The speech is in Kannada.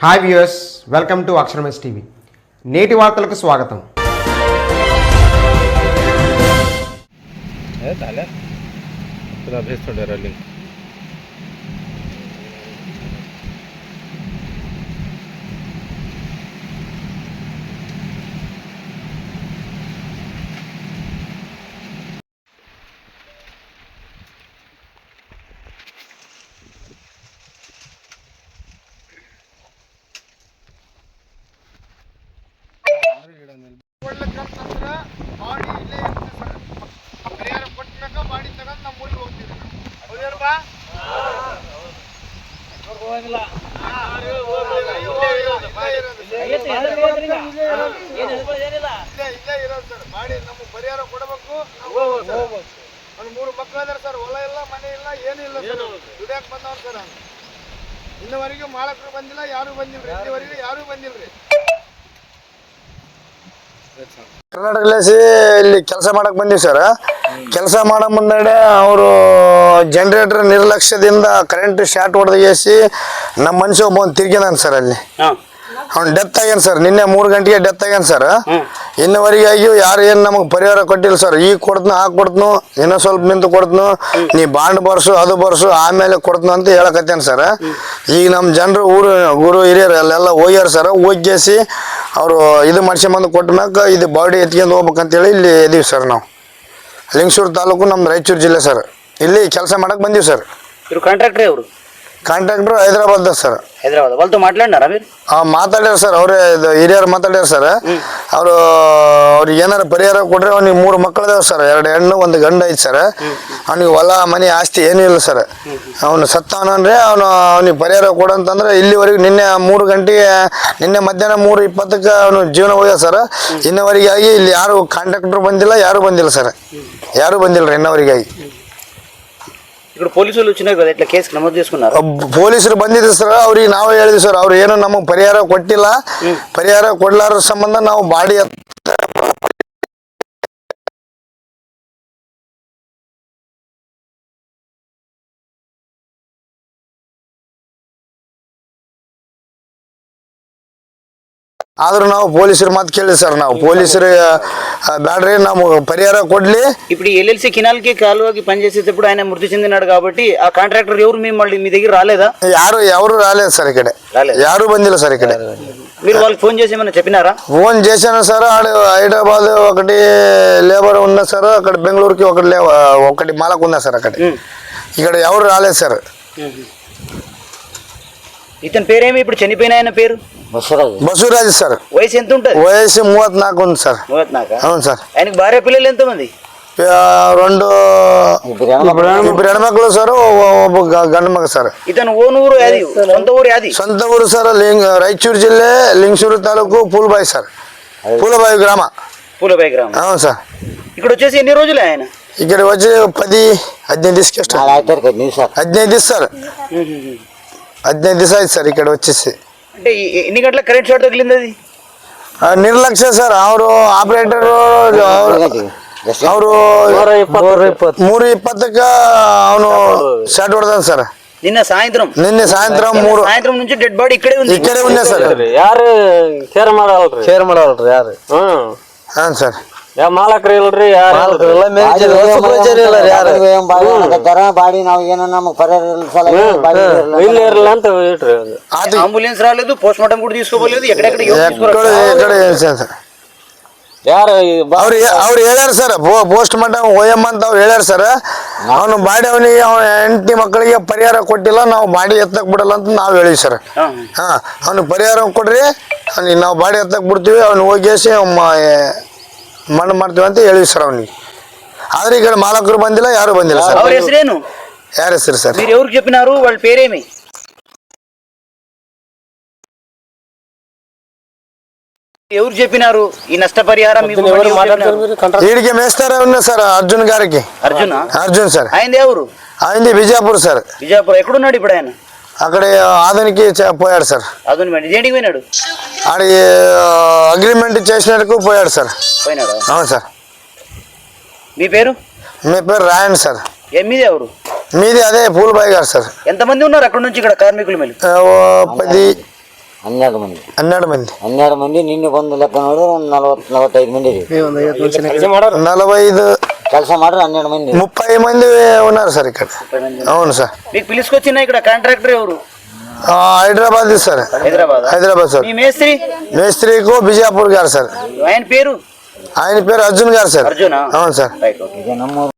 హాయ్ వ్యూయర్స్, వెల్కమ్ టు అక్షరమేస్ టీవీ. నేటి వార్తలకు స్వాగతం. ಪರಿಹಾರ ಕೊಟ್ಟಾಗ ಬಾಡಿ ತಗೊಂಡು ನಮ್ಮ ಊರಿಗೆ ಹೋಗ್ತೀವಿ. ಹೌದೇನಪ್ಪ? ಇಲ್ಲ ಇರೋದು ಸರ್. ಬಾಡಿ ನಮಗೆ ಪರಿಹಾರ ಕೊಡಬೇಕು. ಒಂದು 3 ಮಕ್ಕಳು ಅದಾರ ಸರ್. ಹೊಲ ಇಲ್ಲ, ಮನೆ ಇಲ್ಲ, ಏನೂ ಇಲ್ಲ ಸರ್. ದುಡಿಯಕ್ಕೆ ಬಂದವ್ರು ಸರ್. ಇನ್ನವರೆಗೂ ಮಾಲಕರು ಬಂದಿಲ್ಲ, ಯಾರು ಬಂದಿಲ್ರಿ. ಇಲ್ಲಿವರೆಗೂ ಯಾರೂ ಬಂದಿಲ್ರಿ. ಕರ್ನಾಟಕದಲ್ಲಿ ಇಲ್ಲಿ ಕೆಲಸ ಮಾಡಕ್ ಬಂದಿವಿ ಸರ್. ಕೆಲಸ ಮಾಡೋ ಮುಂದೆ ಅವರು ಜನರೇಟರ್ ನಿರ್ಲಕ್ಷ್ಯದಿಂದ ಕರೆಂಟ್ ಶಾರ್ಟ್ ಹೊಡೆದೇಸಿ ನಮ್ಮ ಮನುಷ್ಯ ಒಬ್ಬ ತಿರ್ಗಿದಾನ ಸರ್. ಅಲ್ಲಿ ಅವ್ನು ಡೆತ್ ಆಗ್ಯಾನ ಸರ್. ನಿನ್ನೆ 3 ಗಂಟೆಗೆ ಡೆತ್ ಆಗ್ಯಾನ ಸರ್. ಇನ್ನವರೆಗೆ ಯಾರು ಏನು ನಮಗೆ ಪರಿಹಾರ ಕೊಟ್ಟಿಲ್ಲ ಸರ್. ಈಗ ಕೊಡ್ತನು, ಕೊಡ್ತನು, ಇನ್ನೂ ಸ್ವಲ್ಪ ನಿಂತು ಕೊಡ್ತನು, ನೀ ಬಾಂಡ್ ಬರ್ಸು, ಅದು ಬರ್ಸು, ಆಮೇಲೆ ಕೊಡ್ತನು ಅಂತ ಹೇಳಕತ್ತೇನೆ ಸರ್. ಈಗ ನಮ್ಮ ಜನರು ಊರು ಹಿರಿಯರು ಅಲ್ಲೆಲ್ಲ ಹೋಗ್ಯಾರ ಸರ್. ಹೋಗ್ಯೇಸಿ ಅವರು ಇದು ಮಾಡ್ಸ್ಕೊಂಬಂದು ಕೊಟ್ಟ ಮ್ಯಾಗ ಇದು ಬಾಡಿ ಎತ್ಕೊಂಡು ಹೋಗ್ಬೇಕಂತೇಳಿ ಇಲ್ಲಿ ಇದೀವಿ ಸರ್. ನಾವು ಲಿಂಗಸೂರು ತಾಲೂಕು, ನಮ್ಮ ರಾಯಚೂರು ಜಿಲ್ಲೆ ಸರ್. ಇಲ್ಲಿ ಕೆಲಸ ಮಾಡಕ್ಕೆ ಬಂದೀವಿ ಸರ್. ಕಾಂಟ್ರಾಕ್ಟ್ರಿ ಅವರು ಕಾಂಟ್ರಾಕ್ಟ್ರು ಹೈದರಾಬಾದ್ ಸರ್. ಹೈದರಾಬಾದ್ వాళ్ళతో మాట్లాడినారా మీరు? ಮಾತಾಡ್ಯಾರ ಸರ್. ಅವರೇ ಹಿರಿಯರು ಮಾತಾಡ್ಯಾರ ಸರ್. ಅವ್ರಿಗೆ ಏನಾರು ಪರಿಹಾರ ಕೊಡ್ರೆ ಅವ್ನಿಗೆ 3 ಮಕ್ಕಳಿದಾವೆ ಸರ್. 2 ಹೆಣ್ಣು 1 ಗಂಡು ಐತೆ ಸರ್. ಅವ್ನಿಗೆ ಹೊಲ ಮನೆ ಆಸ್ತಿ ಏನೂ ಇಲ್ಲ ಸರ್. ಅವನು ಸತ್ತವನಂದ್ರೆ ಅವ್ನಿಗೆ ಪರಿಹಾರ ಕೊಡಂತಂದ್ರೆ ಇಲ್ಲಿವರೆಗೂ ನಿನ್ನೆ 3 ಗಂಟೆಗೆ, ನಿನ್ನೆ ಮಧ್ಯಾಹ್ನ 3:20ಕ್ಕೆ ಅವನು ಜೀವನ ಹೋಗ್ಯ ಸರ್. ಇನ್ನವರೆಗೆ ಆಗಿ ಇಲ್ಲಿ ಯಾರು ಕಾಂಟ್ರಾಕ್ಟ್ರು ಬಂದಿಲ್ಲ, ಯಾರು ಬಂದಿಲ್ಲ ಸರ್. ಯಾರು ಬಂದಿಲ್ಲ ರೀ ಇನ್ನವರೆಗೆ ಆಗಿ. ఇక్కడ పోలీసులు వచ్చినారు కదా, ఇట్లా కేసు నమోదు చేసుకున్నారు. ಪೊಲೀಸರು ಬಂದಿದ್ರು ಸರ್. ಅವ್ರಿಗೆ ನಾವೇ ಹೇಳಿದ್ವಿ ಸರ್. ಅವ್ರು ಏನು ನಮಗೆ ಪರಿಹಾರ ಕೊಟ್ಟಿಲ್ಲ. ಪರಿಹಾರ ಕೊಡ್ಲಾರ ಸಂಬಂಧ ನಾವು ಬಾಡಿ ಆದ್ರೂ ನಾವು ಪೊಲೀಸರು ಮಾತು ಕೇಳಿದ್ವಿ ಸರ್. ನಾವು ಪೊಲೀಸರು బ్యాడ్రీ నమ్ము పరిహారం కొడ్లి. ఇప్పుడు ఎల్ఎల్సి కెనాల్కి కాలువకి పనిచేసేటప్పుడు ఆయన మృతి చెందినాడు కాబట్టి ఆ కాంట్రాక్టర్ ఎవరు మళ్ళీ మీ దగ్గర రాలేదా? ఎవరు రాలేదు సార్. ఇక్కడ ಯಾರು ಬಂದಿಲ್ಲ ಸರ್. ఇక్కడ మీరు వాళ్ళకి ఫోన్ చేసి ఏమైనా చెప్పినారా? ఫోన్ చేశాను సార్. హైదరాబాద్ ఒకటి లేబర్ ఉన్నా సార్. అక్కడ బెంగళూరుకి ఒకటి మాలకు ఉన్నా సార్. అక్కడ ఇక్కడ ఎవరు రాలేదు సార్. ఇతని పేరేమి ఇప్పుడు చనిపోయిన ఆయన పేరు? బసవరాజు సార్. వయసు ఎంత ఉంటుంది? వయసు 34 ఉంది సార్. 34? అవును సార్. ఆయనకు భార్య పిల్లలు ఎంతమంది? 2 ఇద్దరు ಹೆಣ್ಮಕ್ಳು ಸರ್, ಒಬ್ಬ ಗಂಡು ಮಗ ಸರ್. ఇతను ఓనూరు యాది, సొంత ఊరు యాది? సొంత ఊరు సార్ రాయచూరు జిల్లా లింగసూరు తాలూకు పూలబాయి సార్. పూలబాయి గ్రామ. పూలబాయి గ్రామం. అవును సార్. ఇక్కడ వచ్చేసి ఎన్ని రోజులే ఆయన? ఇక్కడ వచ్చి 10-15 ದಿವಸ 15 ದಿವಸ సార్. 15 ದಿವಸ ಆಯ್ತು ಸರ್ ఇక్కడ వచ్చేసి. అంటే ఎన్ని గంటల కరెంట్ షార్ట్ తగిలింది? అది ನಿರ್ಲಕ್ಷ್ಯ ಸರ್. ಅವರು ಆಪರೇಟರ್ ಅವರು 3:20ಕ್ಕೆ ಅವನು ಶಾರ್ಟ್ ಹೊಡೆದಾನ ಸರ್. నిన్న సాయంత్రం 3 సాయంత్రం నుంచి డెడ్ బాడీ ఇక్కడే ఉంది. ఇక్కడే ఉన్నాయి సార్. ಯಾರು ಕೇರ್ ಮಾಡಲ್ರಿ ಯಾರು? ಹಾಂ ಸರ್. ಮಾಲಕರು ಇಲ್ರಿ, ಯಾರು ಬಾಡಿ ನಾವು ಏನೋ ನಮಗೆ ಪರಿಹಾರ ಇಲ್ಲಿ ಇರಲ್ಲ ಅಂತ ಹೇಳ್ರಿ. అంబులెన్స్ రాలేదు, పోస్ట్ మార్టం కూడా తీసుకోలేదు. ఎక్కడెక్కడ ಯಾರು ಅವ್ರು ಹೇಳ್ಯಾರ ಸರ್. ಪೋಸ್ಟ್ ಮಾರ್ಟಮ್ ಹೋಯಮ್ಮ ಅಂತ ಅವ್ರು ಹೇಳ್ಯಾರ ಸರ್. ಅವನು ಬಾಡಿ ಅವನಿಗೆ ಅವನ ಹೆಂಡತಿ ಮಕ್ಕಳಿಗೆ ಪರಿಹಾರ ಕೊಟ್ಟಿಲ್ಲ, ನಾವು ಬಾಡಿ ಎತ್ತಕ್ ಬಿಡಲ್ಲ ಅಂತ ನಾವು ಹೇಳಿವಿ ಸರ್. ಅವ್ನಿಗೆ ಪರಿಹಾರ ಕೊಡ್ರಿ, ಅವ್ನಿಗೆ ನಾವು ಬಾಡಿ ಎತ್ತಕ್ ಬಿಡ್ತೀವಿ, ಅವ್ನು ಹೋಗಿಸಿ ಮಣ್ಣು ಮಾಡ್ತೀವಿ ಅಂತ ಹೇಳಿವಿ ಸರ್ ಅವನಿಗೆ. ಆದ್ರೆ ಈಗ ಮಾಲಕರು ಬಂದಿಲ್ಲ, ಯಾರು ಬಂದಿಲ್ಲ ಸರ್. ಅವ್ರ ಹೆಸರೇನು? ಯಾರ ಹೆಸರು ಸರ್? మీరు ఎవరికి చెప్పినారు? వాళ్ళ పేరేమి? ఎవరు చెప్పినారు ఈ నష్టపరిహారం? వీడికి మేస్తారా ఉన్నా సార్. అర్జున్ గారికి. అర్జున్ సార్. అయింది ఎవరు? అయింది బిజాపూర్ సార్. బిజాపూర్. ఎక్కడున్నాడు ఇప్పుడు ఆయన? అక్కడ ఆధునికి పోయాడు సార్. దేనికి పోయినాడు? ఆడి అగ్రిమెంట్ చేసినందుకు పోయాడు సార్. పోయినాడు? అవును సార్. మీ పేరు? మీ పేరు రాయన్ సార్. మీది ఎవరు? మీది అదే పూలబాయి గారు సార్. ఎంతమంది ఉన్నారు అక్కడ నుంచి ఇక్కడ కార్మికులు? 10 12 ಮಂದಿ 12 ಮಂದಿ 12 ಮಂದಿ ನಿನ್ನೆ ಬಂದು ಲೆಕ್ಕ ನೋಡಿದ್ರೆ ಒಂದು 40-45 ಮಂದಿ ಇದೀವಿ 45 ಕೆಲಸ ಮಾಡ್ರೆ 12 ಮಂದಿ 30 మంది ఉన్నారు సార్ ఇక్కడ అవును సార్ మీకు పిలుచుకొచ్చిన ఇక్కడ కాంట్రాక్టర్ ఎవరు హైదరాబాద్ సార్ హైదరాబాద్ సార్ మీ మేస్త్రి మేస్త్రికు బిజాపూర్ గారు సార్ ఆయన పేరు ఆయన పేరు అర్జున్ గారు సార్ అర్జునా అవును సార్ ఇది నమ్మూరు